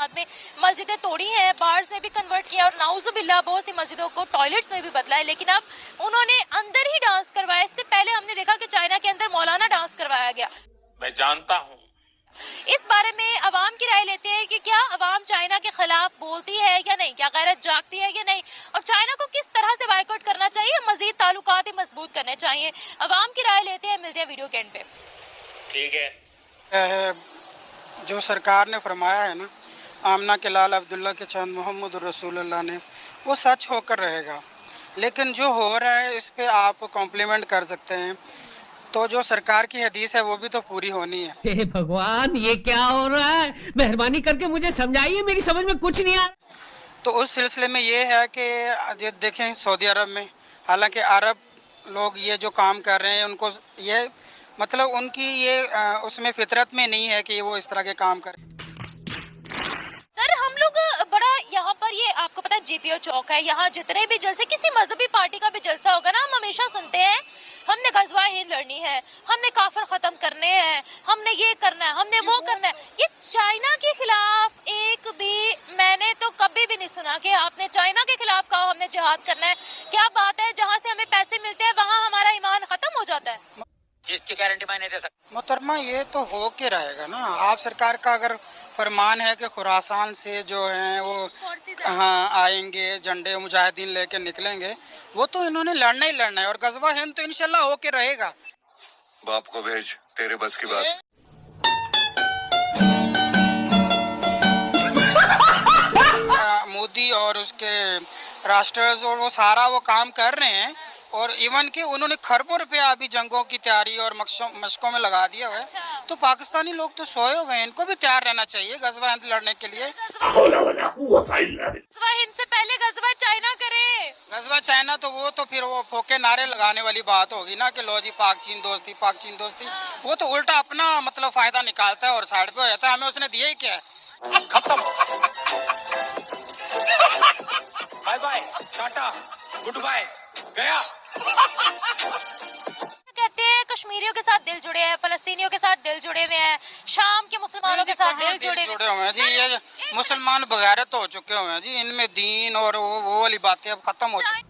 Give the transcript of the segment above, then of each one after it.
बाद में मस्जिदें तोड़ी हैं, बार्स में भी कन्वर्ट किया और नाउजुबिल्लाह बहुत सी मस्जिदों को टॉयलेट्स में भी बदला है, लेकिन अब उन्होंने अंदर ही डांस करवाया। इससे पहले हमने देखा कि चाइना के अंदर मौलाना डांस करवाया गया। मैं जानता हूँ। इस बारे में अवाम की राय लेते हैं कि क्या अवाम चाइना के खिलाफ बोलती है या नहीं, क्या गैरत जागती है या नहीं, और चाइना को किस तरह से बायकॉट करना चाहिए, मजीद ताल्लुकात मजबूत करने चाहिए। अवाम की राय लेते हैं, मिलते हैं वीडियो के एंड पे। ठीक है। जो सरकार ने फरमाया है ना, आमना के लाल अब्दुल्ला के चांद मोहम्मद रसूलुल्लाह ने, वो सच होकर रहेगा। लेकिन जो हो रहा है इस पे आप कॉम्प्लीमेंट कर सकते हैं, तो जो सरकार की हदीस है वो भी तो पूरी होनी है। हे भगवान, ये क्या हो रहा है? मेहरबानी करके मुझे समझाइए, मेरी समझ में कुछ नहीं आ रहा। तो उस सिलसिले में ये है कि ये देखें सऊदी अरब में, हालांकि अरब लोग ये जो काम कर रहे हैं उनको ये मतलब उनकी ये उसमें फितरत में नहीं है कि वो इस तरह के काम करें। सर हम लोग बड़ा यहाँ पर, ये आपको पता है जेपीओ चौक है, यहाँ जितने भी जलसे किसी मजहबी पार्टी का भी जलसा होगा ना, हम हमेशा सुनते हैं हमने गजवा हिंद लड़नी है, हमने काफिर खत्म करने हैं, हमने ये करना है, हमने वो करना है। ये चाइना के खिलाफ एक भी मैंने तो कभी भी नहीं सुना कि आपने चाइना के खिलाफ कहा हमने जिहाद करना है। क्या बात है, जहाँ से हमें पैसे मिलते हैं वहाँ हमारा ईमान खत्म हो जाता है। इसकी गारंटी मैं नहीं दे सकता। मोहतरमा ये तो हो के रहेगा ना, आप सरकार का अगर फरमान है कि खुरासान से जो हैं वो हाँ आएंगे, झंडे मुजाहिदीन लेके निकलेंगे, वो तो इन्होंने लड़ना ही लड़ना है, और गजवा हिंद तो इंशाल्लाह हो के रहेगा। बाप को भेज, तेरे बस की बात। मोदी और उसके राष्ट्रज और वो सारा वो काम कर रहे हैं, और इवन कि उन्होंने खरबों रुपया अभी जंगों की तैयारी और मशकों में लगा दिया हुआ है। तो पाकिस्तानी लोग तो सोए हुए हैं, इनको भी तैयार रहना चाहिए गजवा हिंद लड़ने के लिए। गजवा हिंद से पहले गजवा चाइना करे। गजवा चाइना तो वो तो फिर वो फोके नारे लगाने वाली बात होगी ना कि लो जी पाक चीन दोस्ती, पाक चीन दोस्ती। वो तो उल्टा अपना मतलब फायदा निकालता है और साइड पे हो जाता है। हमें उसने दिया ही क्या है? खत्म। Bye bye, tata, goodbye, गया। कहते हैं कश्मीरियों के साथ दिल जुड़े हैं, फलस्तीनियों के साथ दिल जुड़े हुए हैं, शाम के मुसलमानों के साथ दिल जुड़े हुए हैं जी। ये मुसलमान बगैरत हो चुके हुए हैं जी, इनमें दीन और वो वाली बातें अब खत्म हो चुकी।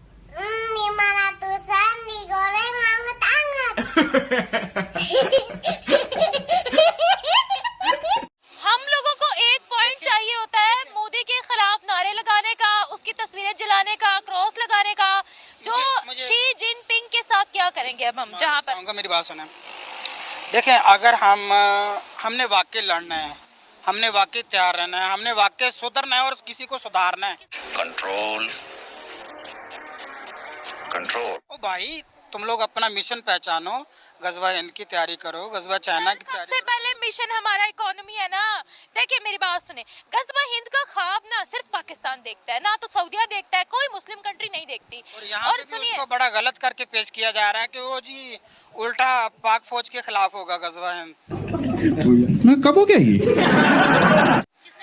हम लोगों को एक पॉइंट चाहिए होता है मोदी के खिलाफ नारे लगाने का, उसकी तस्वीरें जलाने का, क्रॉस लगाने का। जो शी जिनपिंग के साथ क्या करेंगे अब हम, जहाँ पर मेरी बात सुने, देखें अगर हमने वाकई लड़ना है, हमने वाकई तैयार रहना है, हमने वाकई सुधरना है और किसी को सुधारना है। Control control. ओ भाई तुम लोग अपना मिशन पहचानो, गजवा हिंद की तैयारी करो, गजवा चाइना की तैयारी। सबसे पहले मिशन हमारा इकोनॉमी है ना। देखिए मेरी बात सुने, गजवा हिंद का ख्वाब ना सिर्फ पाकिस्तान देखता है, ना तो सऊदीया देखता है, कोई मुस्लिम कंट्री नहीं देखती। और यहाँ पे भी उसको बड़ा गलत करके पेश किया जा रहा है कि वो जी उल्टा पाक फौज के खिलाफ होगा गजवा हिंद। मैं कब हो गया ये?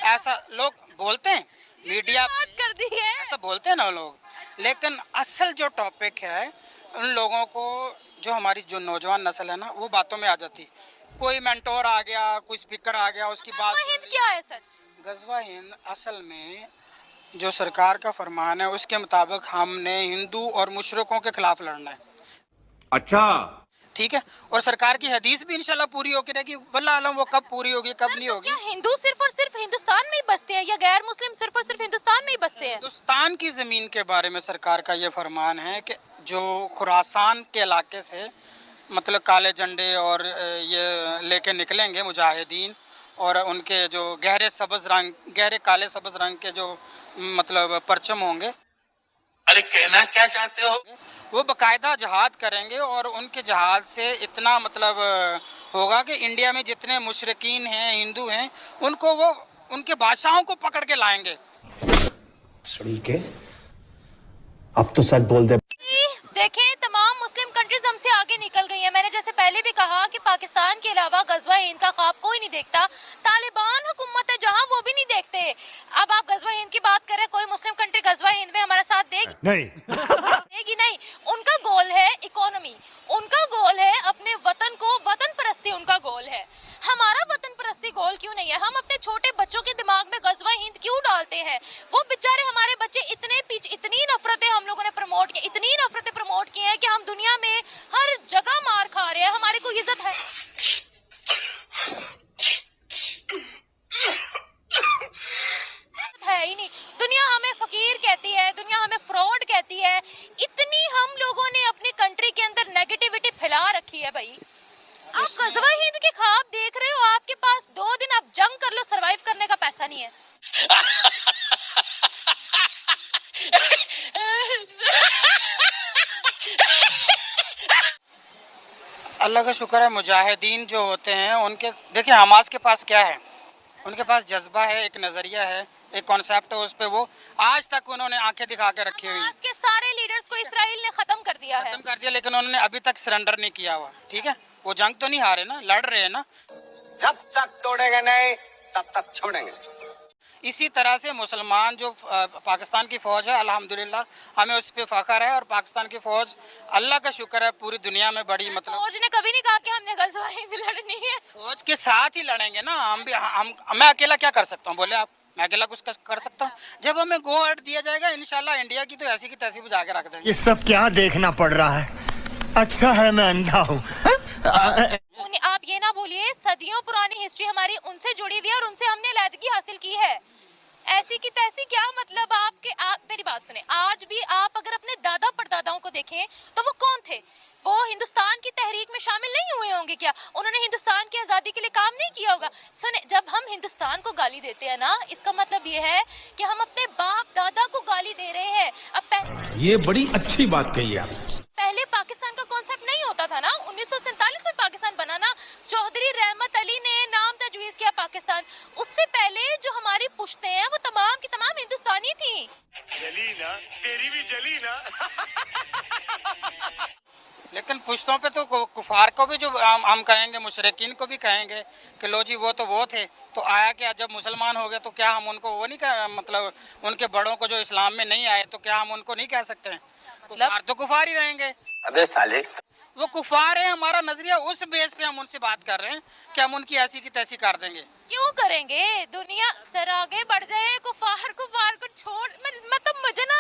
ऐसा लोग बोलते हैं, मीडिया कर दी है, ऐसा बोलते हैं ना लोग, लेकिन असल जो टॉपिक है उन लोगों को, जो हमारी जो नौजवान नस्ल है ना, वो बातों में आ जाती। कोई मेंटोर आ गया, कोई स्पीकर आ गया, उसकी बात। हिंद क्या है सर? गजवा हिंद असल में जो सरकार का फरमान है उसके मुताबिक हमने हिंदू और मुशरिकों के खिलाफ लड़ना है। अच्छा ठीक है, और सरकार की हदीस भी इंशाल्लाह पूरी होकर रहेगी। वल्लाह आलम वो कब पूरी होगी कब नहीं होगी। क्या हिंदू सिर्फ और सिर्फ हिंदुस्तान में ही बसते हैं या गैर मुस्लिम सिर्फ और सिर्फ हिंदुस्तान में ही बसते हैं? हिंदुस्तान की ज़मीन के बारे में सरकार का ये फरमान है कि जो खुरासान के इलाके से मतलब काले झंडे और ये लेके निकलेंगे मुजाहिदीन, और उनके जो गहरे काले सब्ज़ रंग के जो मतलब परचम होंगे। अरे कहना क्या चाहते हो? वो बाकायदा जहाद करेंगे, और उनके जहाद से इतना मतलब होगा कि इंडिया में जितने मुशरिकीन हैं, हिंदू हैं, उनको वो उनके बादशाहों को पकड़ के लाएंगे। अब तो सच बोल दे। देखें तमाम मुस्लिम कंट्रीज हमसे आगे निकल गई हैं। मैंने जैसे पहले भी कहा कि पाकिस्तान के अलावा गजवा हिंद का ख्वाब कोई नहीं देखता। तालिबान हुकूमत है जहां, वो भी नहीं देखते। अब आप गजवा हिंद की बात करें, कोई मुस्लिम कंट्री गजवा हिंद में हमारा साथ देगी नहीं? देगी नहीं। उनका गोल है इकोनॉमी, उनका गोल है अपने वतन को, वतन परस्ती उनका गोल है। हमारा वतन परस्ती गोल क्यों नहीं है? हम अपने छोटे बच्चों के दिमाग में गजवा हिंद आते हैं। वो बेचारे हमारे बच्चे इतनी नफरतें हम लोगों ने प्रमोट की, इतनी नफरतें प्रमोट की हैं कि हम दुनिया में हर जगह मार खा रहे हैं, हमारी कोई इज्जत है ही नहीं। दुनिया हमें फकीर कहती है, दुनिया हमें फ्रॉड कहती है। इतनी हम लोगों ने अपनी कंट्री के अंदर नेगेटिविटी फैला रखी है भाई। आप गज़वा हिंद के ख्वाब देख रहे हो, आपके पास 2 दिन आप जंग कर लो, सरवाइव करने का पैसा नहीं है। अल्लाह का शुक्र है, मुजाहिदीन जो होते हैं उनके, देखिए हमास के पास क्या है, उनके पास जज्बा है, एक नज़रिया है, एक कॉन्सेप्ट है, उस पे वो आज तक उन्होंने आंखें दिखा के रखी हुई, हमास के सारे लीडर्स को इसराइल ने खत्म कर दिया है, खत्म कर दिया, लेकिन उन्होंने अभी तक सरेंडर नहीं किया हुआ। ठीक है, वो जंग तो नहीं हारे ना, लड़ रहे हैं ना। जब तक तोड़ेंगे नहीं तब तक छोड़ेंगे। इसी तरह से मुसलमान जो पाकिस्तान की फ़ौज है, अल्हम्दुलिल्लाह हमें उस पर फ़ख्र है, और पाकिस्तान की फ़ौज अल्लाह का शुक्र है पूरी दुनिया में बड़ी, मतलब फौज ने कभी नहीं कहा कि हमने गज़वा हिंद लड़नी है। फौज के साथ ही लड़ेंगे ना हम भी। मैं अकेला क्या कर सकता हूँ, बोले आप? मैं अकेला कुछ कर सकता हूँ? जब हमें गो अहेड दिया जाएगा इंशाल्लाह इंडिया की तो ऐसी की तैसी बुझा के रख देंगे। ये सब क्या देखना पड़ रहा है? अच्छा है मैं अंधा हूँ। आप ये ना भूलिए, सदियों पुरानी हिस्ट्री हमारी उनसे जुड़ी हुई है और उनसे हमने अलहदगी हासिल की है। ऐसी की तैसी क्या मतलब? आप मेरी बात सुने, आज भी आप अगर अपने दादा परदादाओं को देखें तो वो कौन थे? वो हिंदुस्तान की तहरीक में शामिल नहीं हुए होंगे क्या? उन्होंने हिंदुस्तान की आज़ादी के लिए काम नहीं किया होगा? सुने, जब हम हिंदुस्तान को गाली देते हैं ना, इसका मतलब ये है कि हम अपने बाप दादा को गाली दे रहे हैं। अब ये बड़ी अच्छी बात कही आप। पहले पाकिस्तान का कॉन्सेप्ट नहीं होता था ना, 1947 में पाकिस्तान बना ना, चौधरी रहमत अली ने नाम तजवीज़ किया पाकिस्तान। उससे पहले जो हमारी पुश्तें हैं वो तमाम की तमाम हिंदुस्तानी थी। जली ना, तेरी भी जली ना। लेकिन पुश्तों पे तो कुफार को भी, जो हम कहेंगे, मुशरिकीन को भी कहेंगे कि लो जी वो तो वो थे, तो आया क्या? जब मुसलमान हो गए तो क्या हम उनको वो नहीं कह, मतलब उनके बड़ों को जो इस्लाम में नहीं आए तो क्या हम उनको नहीं कह सकते हैं? कुफार तो कुफार ही रहेंगे। अबे साले, वो कुफार है, हमारा नजरिया उस बेस पे हम उनसे बात कर रहे हैं कि हम उनकी ऐसी की तैसी कर देंगे। क्यों करेंगे? दुनिया सर आगे बढ़ जाए, कुफार को छोड़, मतलब मुझे ना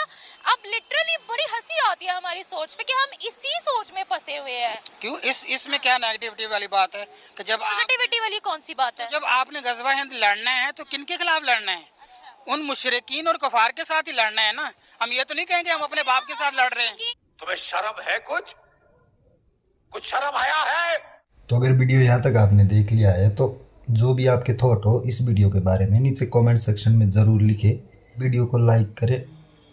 अब लिटरली बड़ी हंसी आती है हमारी सोच पे कि हम इसी सोच में फंसे हुए हैं। क्यों? इसमें क्या नेगेटिविटी वाली बात है कि जब पॉजिटिविटी वाली कौन सी बात है? जब आपने गज़वा हिंद लड़ना है तो किन के खिलाफ लड़ना है? उन मुशरिकीन और कुफार के साथ ही लड़ना है ना। हम ये तो नहीं कहेंगे हम अपने बाप के साथ लड़ रहे हैं। तुम्हें शर्म है? कुछ शर्म आया है? तो अगर वीडियो यहाँ तक आपने देख लिया है तो जो भी आपके थॉट हो इस वीडियो के बारे में नीचे कमेंट सेक्शन में ज़रूर लिखें। वीडियो को लाइक करें,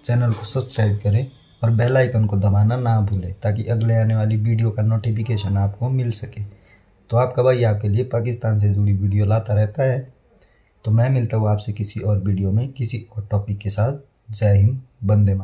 चैनल को सब्सक्राइब करें और बेल आइकन को दबाना ना भूलें ताकि अगले आने वाली वीडियो का नोटिफिकेशन आपको मिल सके। तो आपका भाई आपके लिए पाकिस्तान से जुड़ी वीडियो लाता रहता है। तो मैं मिलता हूँ आपसे किसी और वीडियो में किसी और टॉपिक के साथ। जय हिंद, वंदे मातरम।